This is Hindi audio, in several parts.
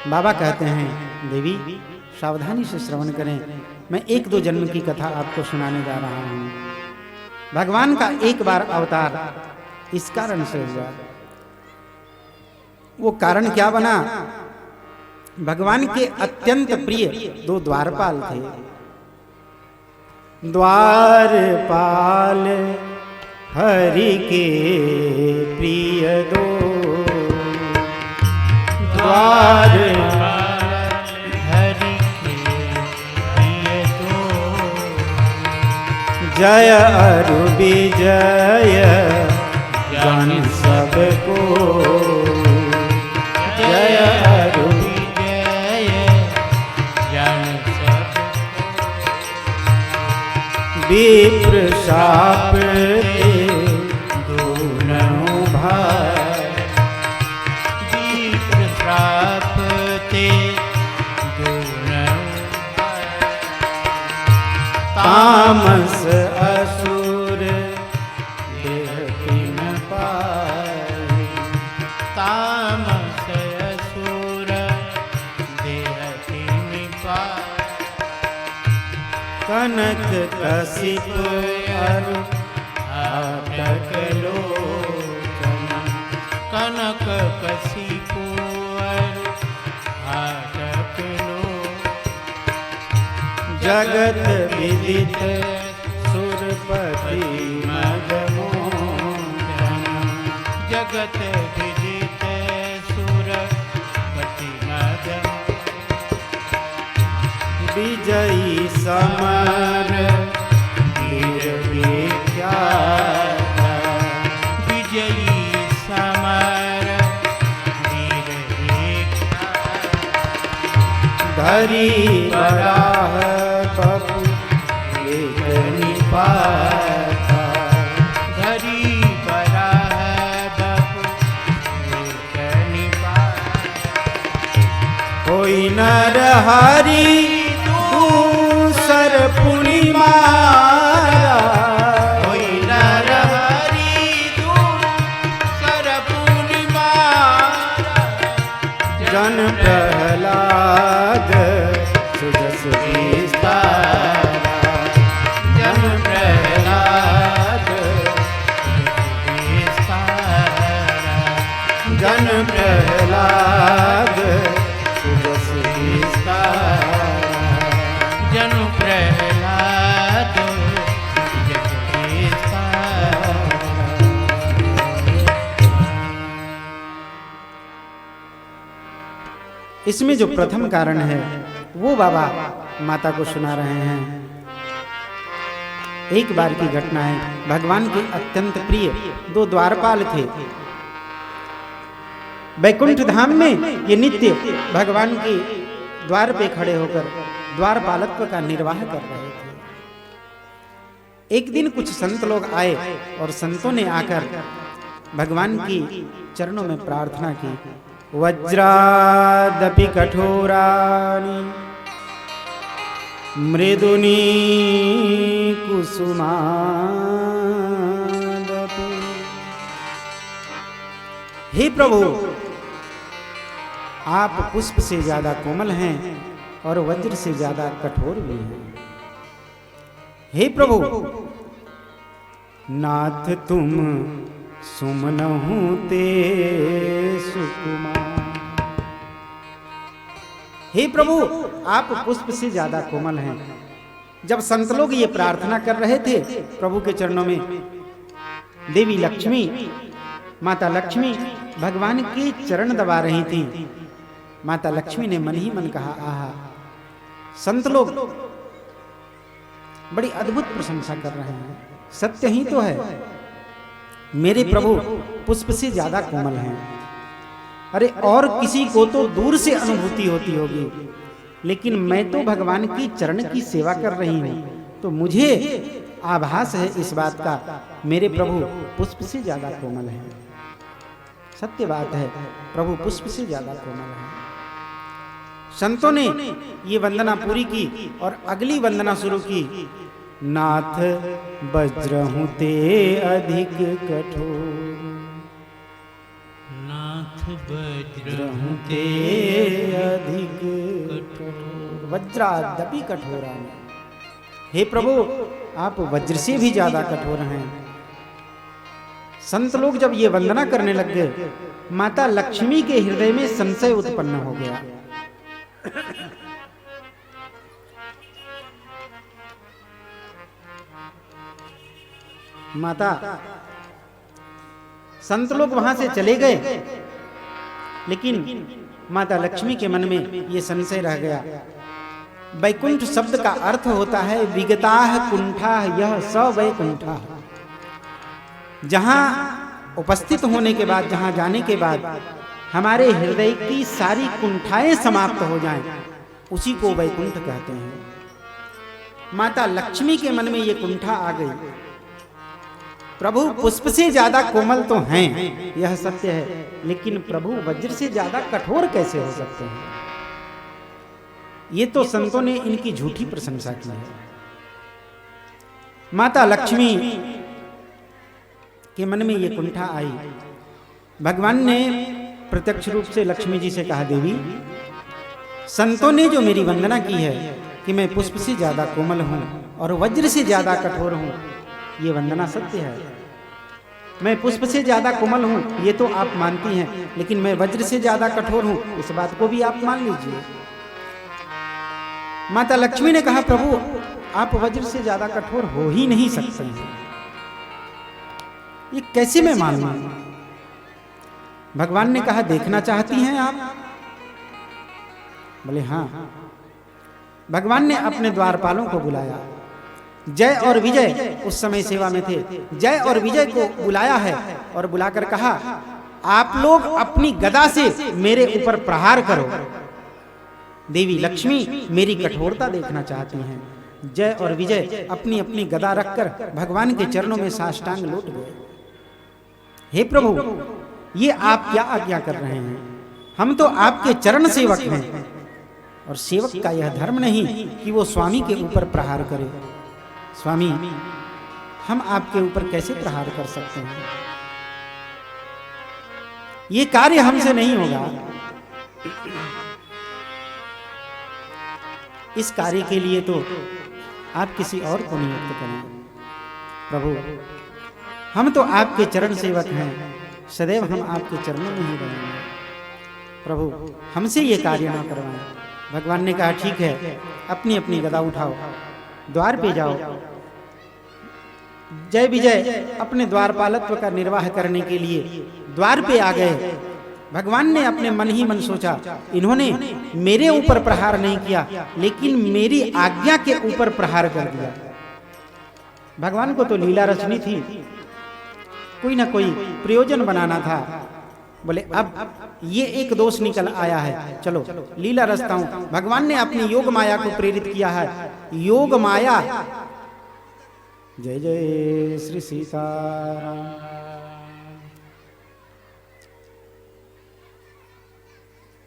बाबा कहते हैं, देवी सावधानी से श्रवण करें, मैं एक दो जन्म की कथा आपको सुनाने जा रहा हूं। भगवान का एक बार अवतार इस कारण से हुआ। वो कारण क्या बना? भगवान के अत्यंत प्रिय दो द्वारपाल थे। द्वारपाल हरि के प्रिय दो, द्वारपाल हरि के प्रिय दो, जय अरु विजय जन सबको, जय अरु विजय जन सबको, विप्र शाप दोनों भाई, विप्र शाप ते दोनों भाई, तामस असुर देह तीन पाई, तामस असुर देह तीन पाई, कनक कशिप अरु हाटक लोचन, कनक कशिप अरु हाटक लोचन, जगत विदित सुरपति मदमोहन, जगत विदित सुरपति मदमोहन, विजयी समर वीर विख्यात, विजयी समर वीर विख्यात, धरी बराह बपु एक निपाता, धरी बराह बपु एक निपाता, कोई नर हरि दूसर पुनि मारा, कोई नर हरि दूसर पुनि मारा, जन प्रहलाद सुजस विस्तारा, जन प्रहलाद सुजस विस्तारा, जन प्रहलाद सुजस विस्तारा, जन प्रहलाद सुजस विस्तारा। इसमें जो प्रथम कारण है वो बाबा माता को सुना रहे हैं। एक बार की घटना है, भगवान के अत्यंत प्रिय दो द्वारपाल थे। वैकुंठ धाम में ये नित्य भगवान के द्वार पे खड़े होकर द्वारपालत्व का निर्वाह कर रहे थे। एक दिन कुछ संत लोग आए और संतों ने आकर भगवान की चरणों में प्रार्थना की, वज्रादपि कठोरानि मृदुनी कुसुमादपि। हे प्रभु, आप पुष्प से ज्यादा कोमल हैं और वज्र से ज्यादा कठोर भी हैं। हे प्रभु, नाथ तुम सुमनहु ते सुकुमार। हे प्रभु, आप पुष्प से ज्यादा कोमल हैं। जब संत लोग ये प्रार्थना कर रहे थे प्रभु के चरणों में, देवी लक्ष्मी, माता लक्ष्मी भगवान के चरण दबा रही थी। माता लक्ष्मी ने मन ही मन कहा, आहा, संत लोग बड़ी अद्भुत प्रशंसा कर रहे हैं। सत्य ही तो है, मेरे प्रभु पुष्प से ज्यादा कोमल हैं। अरे और किसी को तो दूर से अनुभूति होती होगी, लेकिन मैं तो भगवान की चरण की सेवा कर रही हूं, तो मुझे आभास है इस बात का, मेरे प्रभु पुष्प से ज्यादा कोमल हैं। सत्य बात है, प्रभु पुष्प से ज्यादा कोमल हैं। संतों ने ये वंदना पूरी की और अगली वंदना शुरू की, नाथ वज्रहु ते अधिक कठोर, नाथ वज्रहु ते वज्रादपि कठोरानि। हे प्रभु, आप वज्र से भी ज्यादा कठोर हैं। संत लोग जब ये वंदना करने लग गए, माता लक्ष्मी के हृदय में संशय उत्पन्न हो गया। माता, संत लोग वहां से चले गए, लेकिन माता लक्ष्मी के मन में ये संशय रह गया। वैकुंठ शब्द का अर्थ होता है विगताः कुंठाः यह स वैकुंठः। जहां उपस्थित होने के बाद, जहां जाने के बाद हमारे हृदय की सारी कुंठाएं समाप्त हो जाएं, उसी को वैकुंठ कहते हैं। माता लक्ष्मी के मन में ये कुंठा आ गई। प्रभु पुष्प से ज्यादा कोमल तो हैं, यह सत्य है, लेकिन प्रभु वज्र से ज्यादा कठोर कैसे हो सकते हैं? ये तो संतों ने इनकी झूठी प्रशंसा की है। माता लक्ष्मी के मन में ये कुंठा आई। भगवान ने प्रत्यक्ष रूप से लक्ष्मी जी से कहा, देवी, संतों ने जो मेरी वंदना की है कि मैं पुष्प से ज्यादा कोमल हूं और वज्र से ज्यादा कठोर हूं, ये वंदना सत्य है। मैं पुष्प से ज्यादा कोमल हूं, ये तो आप मानती हैं, लेकिन मैं वज्र से ज्यादा कठोर हूं, इस बात को भी आप मान लीजिए। माता लक्ष्मी ने कहा, प्रभु, आप वज्र से ज्यादा कठोर हो ही नहीं सकते हैं, ये कैसे मैं मान लूं? भगवान ने कहा, देखना चाहती हैं आप? बोले हाँ। भगवान ने अपने द्वारपालों को बुलाया। जय और विजय उस समय सेवा में थे। जय और विजय को बुलाया है और बुलाकर कहा, आप लोग अपनी गदा से मेरे ऊपर प्रहार करो। देवी लक्ष्मी मेरी कठोरता देखना चाहती हैं। जय और विजय अपनी अपनी गदा रखकर भगवान के चरणों में साष्टांग लौट गए। हे प्रभु, ये आप क्या आज्ञा कर रहे हैं? हम तो आपके चरण सेवक हैं, और सेवक का यह धर्म नहीं कि वो स्वामी के ऊपर प्रहार करे। स्वामी, हम आपके ऊपर कैसे प्रहार कर सकते हैं? ये कार्य हमसे नहीं होगा। इस कार्य के लिए तो आप किसी और को नियुक्त करें। प्रभु, हम तो आपके चरण सेवक हैं, सदैव हम आपके चरणों में ही रहेंगे। प्रभु, हमसे ये कार्य ना करवाएं। भगवान ने कहा, ठीक है, अपनी अपनी गदा उठाओ, द्वार पे जाओ। जय विजय अपने द्वारपालत्व का निर्वाह करने के लिए द्वार पे आ गए। भगवान ने अपने मन ही मन सोचा, इन्होंने मेरे ऊपर प्रहार नहीं किया, लेकिन मेरी आज्ञा के ऊपर प्रहार कर दिया। भगवान को तो लीला रचनी थी, कोई ना कोई प्रयोजन बनाना था। बोले, अब ये एक दोष निकल आया है, चलो लीला रचता हूं। भगवान ने अपनी योग माया को प्रेरित किया है। योग माया, जय जय श्री सीताराम।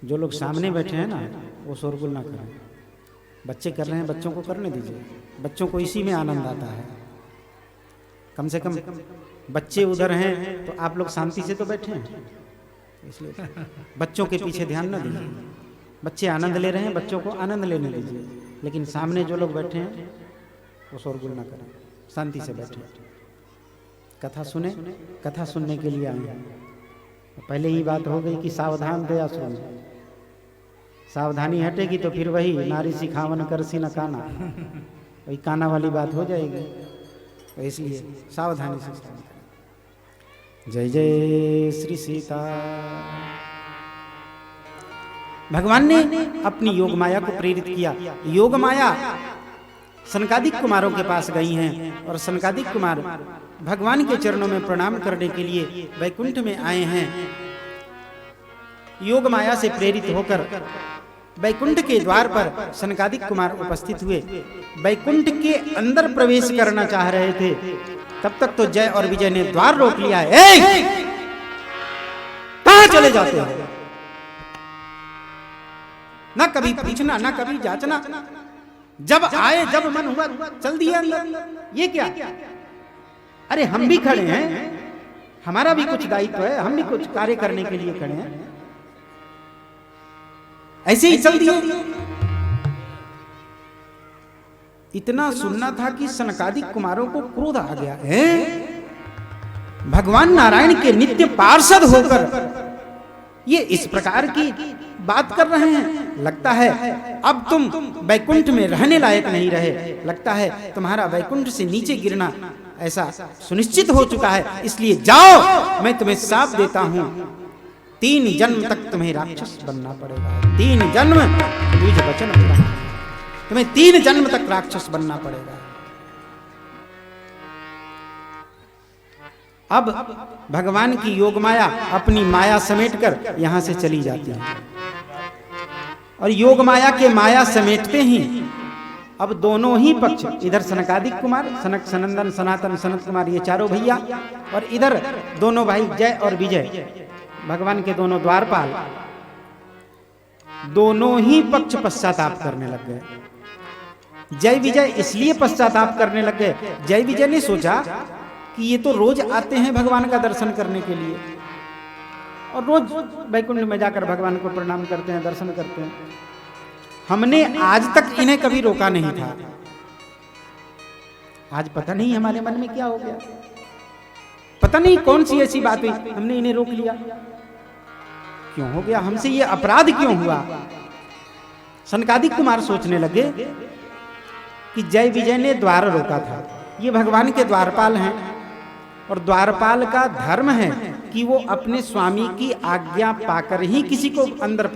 जो लोग सामने बैठे हैं ना, वो शोरगुल ना करें। बच्चे कर रहे हैं, बच्चों को करने दीजिए। बच्चों को इसी में आनंद आता है। कम से कम बच्चे उधर हैं तो आप लोग शांति से तो बैठे हैं, इसलिए बच्चों के पीछे ध्यान न दीजिए। बच्चे आनंद ले रहे हैं, बच्चों को आनंद लेने दीजिए। लेकिन सामने जो लोग बैठे हैं वो शोरगुल ना करें, शांति से बैठे, कथा सुने। कथा सुनने के लिए आए हैं। पहले ही बात हो गई कि सावधान दया सुन। सावधानी हटेगी तो फिर वही नारी सिखावन करसी न काना, वही काना वाली बात हो जाएगी। तो इसलिए सावधानी से। जय जय श्री सीता। भगवान ने अपनी योग माया को प्रेरित किया। योग माया सनकादिक कुमारों के पास गई हैं और सनकादिक कुमार भगवान के चरणों में प्रणाम करने के लिए वैकुंठ में आए हैं। योग माया से प्रेरित होकर वैकुंठ के द्वार पर सनकादिक कुमार उपस्थित हुए। वैकुंठ के अंदर प्रवेश करना चाह रहे थे, तब तक तो जय और विजय ने द्वार रोक लिया है। कहां चले जाते हो? ना कभी पूछना, ना कभी जांचना। जब आए, जब मन हुआ चल दिया अंदर। ये क्या? अरे हम भी खड़े हैं, हमारा भी कुछ दायित्व है, हम भी कुछ कार्य करने के लिए खड़े हैं। ऐसे ही चल दिया। इतना सुनना था कि सनकादिक कुमारों को क्रोध आ गया है। भगवान नारायण के नित्य पार्षद होकर ये इस प्रकार की बात कर रहे हैं। लगता है अब तुम वैकुंठ में रहने लायक नहीं रहे, लगता है तुम्हारा वैकुंठ से नीचे गिरना ऐसा सुनिश्चित हो चुका है, इसलिए जाओ, मैं तुम्हें शाप देता हूं, 3 जन्म तक तुम्हें राक्षस बनना पड़ेगा। 3 जन्म मुझ वचन पूरा, तुम्हें 3 जन्म तक राक्षस बनना पड़ेगा। अब भगवान की योग माया अपनी माया समेटकर यहां से चली जाती है, और योग माया के माया समेटते ही अब दोनों ही पक्ष, इधर सनकादिक कुमार, सनक, सनंदन, सनातन, सनत कुमार, ये चारों भैया, और इधर दोनों भाई जय और विजय, भगवान के दोनों द्वारपाल, दोनों ही पक्ष पश्चाताप करने लग गए। जय विजय इसलिए पश्चाताप करने लग गए, जय विजय ने सोचा कि ये तो रोज आते हैं भगवान का दर्शन करने के लिए, और रोज वैकुंठ में जाकर भगवान को प्रणाम करते हैं, दर्शन करते हैं, हमने आज तक इन्हें कभी रोका नहीं था, आज पता नहीं हमारे मन में क्या हो गया, पता नहीं कौन सी ऐसी बात हुई, हमने इन्हें रोक लिया, क्यों हो गया, हमसे ये अपराध क्यों हुआ। सनकादिक कुमार सोचने लगे कि जय विजय ने द्वार रोका था, ये भगवान के द्वारपाल हैं, और द्वारपाल का धर्म है कि वो अपने स्वामी की आज्ञा पाकर ही किसी को अंदर